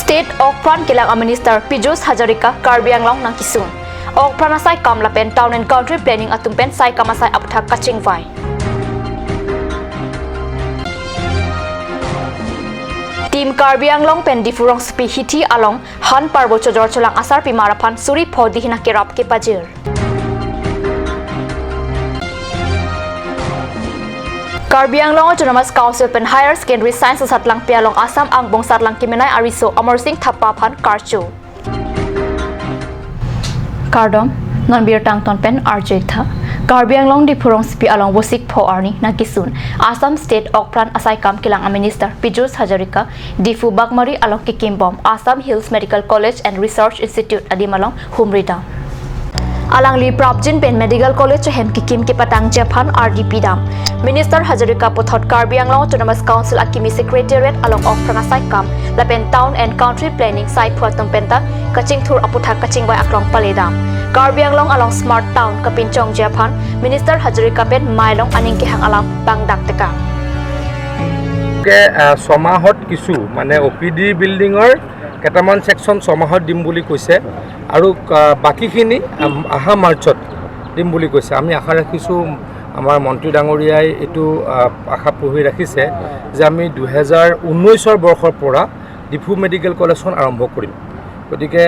State Okpran Kilang Minister Pijus Hajarika Karbi Anglong nang kisun. Okpran asai kam lapen Town and Country Planning atumpen sai kamasai apthak kaching vai. Team Karbi Anglong pen difurong spi hiti along han parbo chojor cholang asar pimarapan suri phodi hina kerap ke pajir. Karbi Anglong Autonomous Council pen Higher Secondary Science Satlang Pialong Assam ang bongsar lang kimenai ariso Amar Singh Thappa phan Karchu. Kardom non bir tang ton pen RJ tha Karbi Anglong difurong spi along bosik pho arni nakisun Assam State Okpran asai kam kilang Minister Pijus Hajarika difu bagmari along kikimbom Assam Hills Medical College and Research Institute adimalong humrida alang li prabjin pen medical college hem kikim ki patang japan RDP dam Minister Hajarika pothot Karbi Anglong Autonomous Council akimi secretariat along Okpran asai kam lapen Town and Country Planning sai phuatom penta kaching thur aputha kaching bai aklong paledam Karbi Anglong along Smart Town kapinchong japan Minister Hajarika pen mailong aning ki hang alam bangdak teka ke somahot kisu mane OPD building or কেটামান section সমাহত দিম বুলি কৈছে আৰু বাকিখিনি আহা মাৰ্চত দিম বুলি কৈছে আমি আশা ৰাখিছো আমাৰ মন্ত্ৰী ডাঙৰীয়াই এটো আশা পুহি ৰাখিছে যে আমি 2019 বৰ্ষৰ পৰা ডিফু মেডিকেল কলেজখন আৰম্ভ কৰিম গতিকে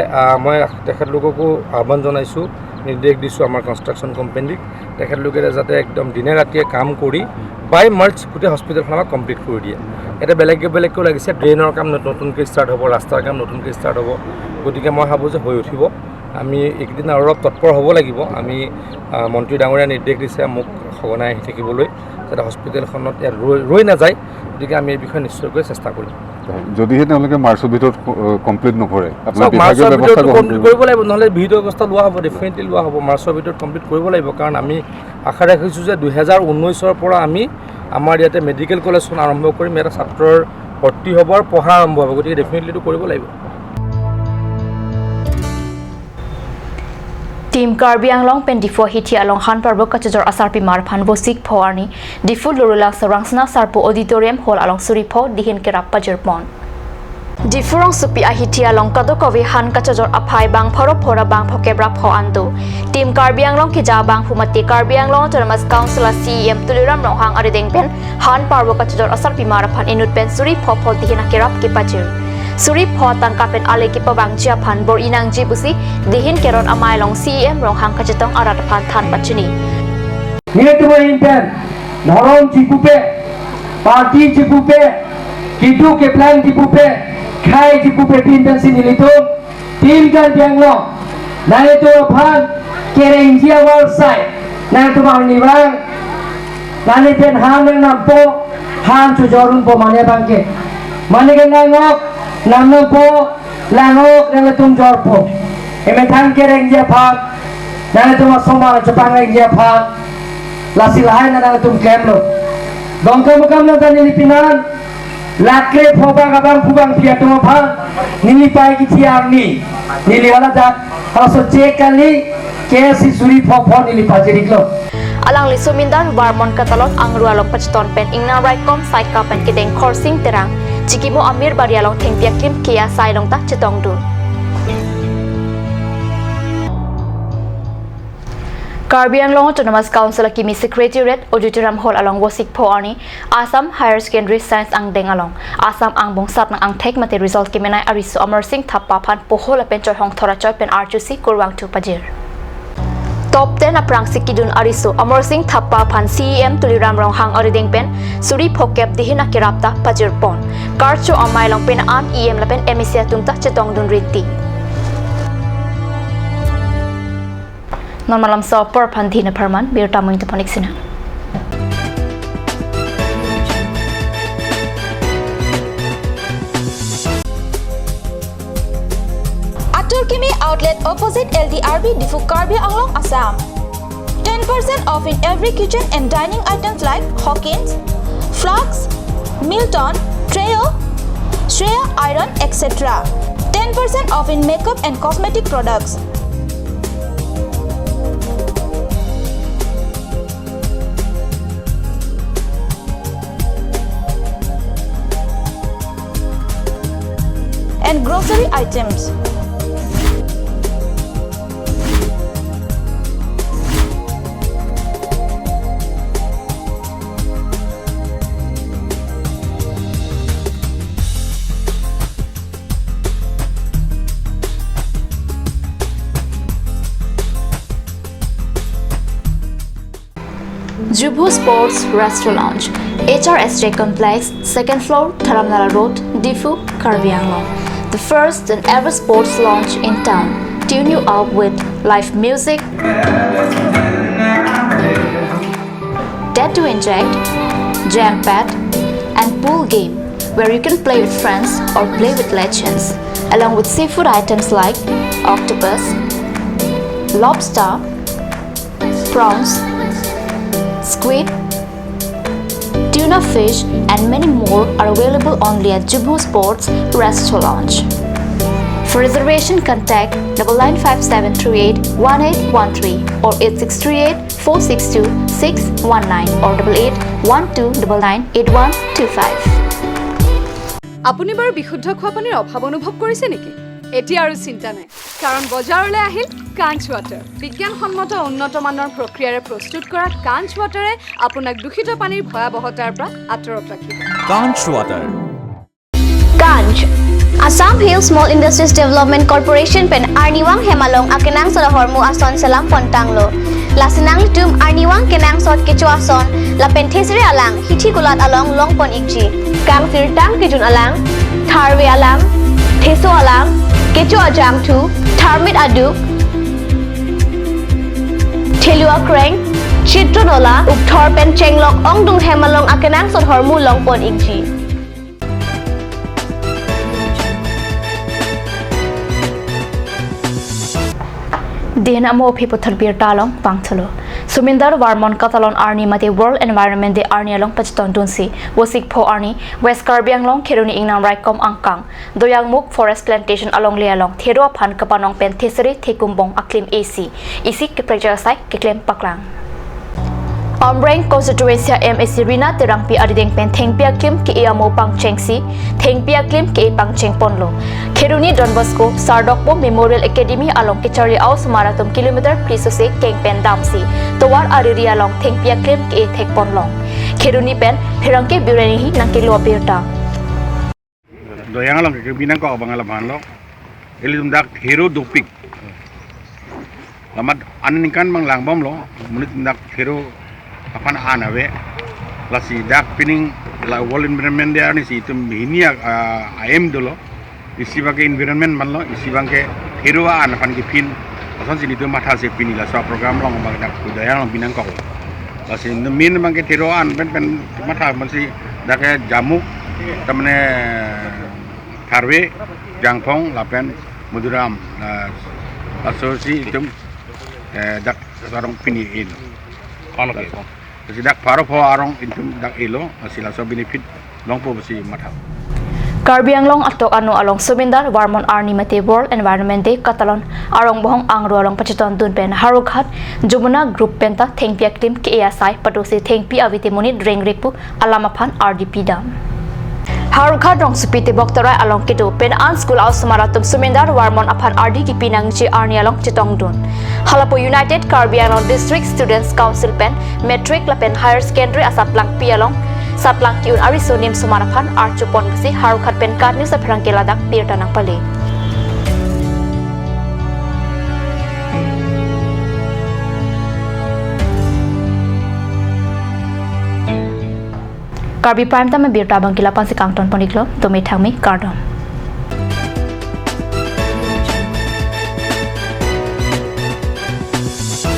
মই তেখেতলোককো আহ্বান জনাইছো নিৰ্দেশ দিছো আমাৰ কনষ্ট্ৰাকচন কোম্পানীক তেখেতলোকে যাতে একদম দিনে ৰাতিয়ে কাম কৰি বাই মাৰ্চ গোটেই হস্পিটেলখন কমপ্লিট কৰি দিয়ে এটা বেলেগকৈ লাগিছে ড্ৰেইনৰ কাম নতুনকৈ ষ্টাৰ্ট হ'ব ৰাস্তাৰ কাম নতুনকৈ ষ্টাৰ্ট হ'ব গতিকে মই ভাবোঁ যে হৈ উঠিব আমি একদিন আৰু অলপ তৎপৰ হ'ব লাগিব আমি মন্ত্ৰী ডাঙৰীয়া নিৰ্দেশ দিছে মোক সঘনাই আহি থাকিবলৈ যাতে হস্পিটেলখনত ৰৈ নাযায় গতিকে আমি এই বিষয়ে নিশ্চয়কৈ চেষ্টা কৰিম যদিহে তেওঁলোকে মাৰ্চৰ ভিতৰত কমপ্লিট নকৰে আপোনাৰ বিভাগীয় ব্যৱস্থা কমপ্লিট কৰিব লাগিব নহ'লে বিহিত ব্যৱস্থা লোৱা হ'ব ডেফিনেটলি লোৱা হ'ব মাৰ্চৰ ভিতৰত কমপ্লিট কৰিব লাগিব কাৰণ আমি আশা ৰাখিছোঁ যে 2019 পৰা আমি আমাৰ ইয়াতে মেডিকেল কলেজখন আৰম্ভ কৰিম ইয়াতে ছাত্ৰৰ ভৰ্তি হ'ব আৰু পঢ়া আৰম্ভ হ'ব গতিকে ডেফিনেটলিটো কৰিব লাগিব Team Karbi Anglong pen difo hiti along han parbo kachajor asar pi mar phan bosik pho arni difu lorula sarangsna sarpo auditorium hall along suri pho dihin kerap pajir pon Difurong supi ahiti along kadokovi han kachajor aphai bang phoro phora bang phokebra pho ando Team Karbi Anglong ki ja bang phumati Karbi Anglong Autonomous Council CEM tuliram rohang arideng pen han parbo kachajor asar pi mar phan inut pen suri pho pho dihin kerap ke pajir Suri pho tangkapen ale ki pabang Japan bor inang jibusi dihin keron amai long CEM rong hang kachetong arat phan than pachini Nieto inten norong jipupe party jipupe kidu ke plan jipupe khai jipupe tindan sinilito team Karbi Anglong naito phan kereng jia website naito bang niwang nani pen han nampo han chujorun po mane bangke mane ngok namno po langok nang tum jorpo emetang kereng dia phat nang tum asoma jepang dia phat lasilahai nang tum kemlo dongkam na tani lipinan lakre phobang abang phubang pia tum phat nilipai ki thiang ni niliwala jak haso check kali kesi suri phopho nilipa jeriklo Alang lisumindar barmon katalon ang rualok pacheton pen ingna raikom saika pen kideng korsing terang Cikimo Amir Barialong Tengpia Kim Kia Sailong Ta Chetong Dun Karbi Anglong Autonomous Council Akimi Secretariat Auditorium Hall along Wasik Po Arni Assam Higher Secondary Science ang Deng along Assam ang bongsat ng ang tek mate result kimenai ariso Amar Singh Thappa phan pohol pen chor hong thora choy pen RTC kurwang tu pajir Top 10 aprang sikidun ariso Amar Singh Thappa phan CEM tuliram rong hang arideng pen suri phokep dihin akirapta pajir pon karcho amai long pen an EM lapen emisia tumta chetong dun riti Normalam sa por pandhina perman bir tamoy taponik sina Turkimi outlet opposite LDRB Difu Karbi Anglong Assam 10% off in every kitchen and dining items like Hawkins, Flax, Milton, Treo, Shreya Iron etc. 10% off in makeup and cosmetic products and grocery items. Jubu Sports Restaurant, HRSJ Complex, 2nd floor, Dharamnala Road, Difu, Karbi Anglong. The first and ever sports lounge in town. Tune you up with live music, Dead to Inject, Jam Pad, and pool game where you can play with friends or play with legends, along with seafood items like octopus, lobster, prawns, squid, tuna fish, and many more are available only at Jubu Sports Restaurant. For reservation, contact 9957381813 or 8638462619 or 8812998125. আপুনি বাৰু বিশুদ্ধ খোৱা পানীৰ অভাৱ অনুভৱ কৰিছে নেকি? এতিয়া আৰু চিন্তা নাই, কাৰণ বজাৰলৈ আহিল কাঞ্চ ৱাটাৰ। বিজ্ঞানসন্মত উন্নত মানৰ প্ৰক্ৰিয়াৰে প্ৰস্তুত কৰা কাঞ্চ ৱাটাৰে আপোনাক দূষিত পানীৰ ভয়াৱহতাৰ পৰা আঁতৰত ৰাখিব। কাঞ্চ water. Kanj, Assam Hill Small Industries Development Corporation pen Arniwang Hemalong akenang sa hormu ason selam pontanglo. Lasinang tum Arniwang kenang sot kecu ason la penthesri alang hithi kulat along longpon ikji. Kang sirtang kijun alang, tharwe alang, theso alang, kecu ajang tu, tharmit aduk, thelua kreng, chitronola ukthor pen chenglok ongdung Hemalong akenang sot hormu longpon ikji. Dina mo pipotar bir talong pangthalo. Sumindar Warmon Katalon Arni mate World Environment Day Arni along Pachiton Dunsi, Wasik Po Arni, West Karbi Anglong Kiruni Ingnam Raikom Angkang, Doyang Muk Forest Plantation along Lialong, Thero Pan Kapanong Pen Theseri Thekumbong Aklim AC, Isik Keprejasai Keklem Paklang. Ombreng Constituency MSC Rina Terangpi Adideng Pen Thengpia Klim Ki Iamo Pang Chengsi, Thengpia Klim Ki Pang Cheng Ponlo. Keruni Don Bosco, Sardokpo Memorial Academy along Kichari Aus Marathon Kilometer Prisose Keng Pen Damsi, Towar Ariri along Thengpia Klim Ki Thek Ponlong. Keruni Pen Hirangke Burenihi Nankilo Birta. Doyang along ke binang ko abang alaman lo. Elidum dak hero dupik. Lamat aninikan mang langbom lo. Munit dak hero apan anawe. Lasi dak pining la wall environment dia ni si itu ini AM dulu. Isi bagai environment man lo. Isi bagai hero an apan kipin. Asan sini tu mata se pini la so program lo ngomong dak doyang long binang ko. Lasi min bagai hero an pen mata masih dak jamuk. Tamane Karbi, Jangpong, Lapen, Muduram, asosiasi itu dak sarong piniin. Jadi dak paro arong itu dak elo, asila so benefit longpo besi matah. Karbi Anglong atok anu along Sumindar Warmon Arni mate World Environment Day Katalon arong bohong angro along Pachiton Dun pen Harukhat Jumuna Group penta Thengpia Klim ke ASI patosi Thengpi avite muni Drengripu Alamapan RDP dam. Harukha dong supite boktorai along kitu pen an school aus maratum Sumindar Warmon apan RD ki pinangchi Arni along Chitongdun. Halapo United Karbi Anglong District Students Council pen Metric lapen Higher Secondary asaplang pi along saplang kiun arisonim sumarapan archupon besi Harukhat pen karni sa perangkeladak pirtanang pali. Karbi Prime Time Birta Bangkila Pansi Kangton Poniklo, Tomei Thangmi, Kardom.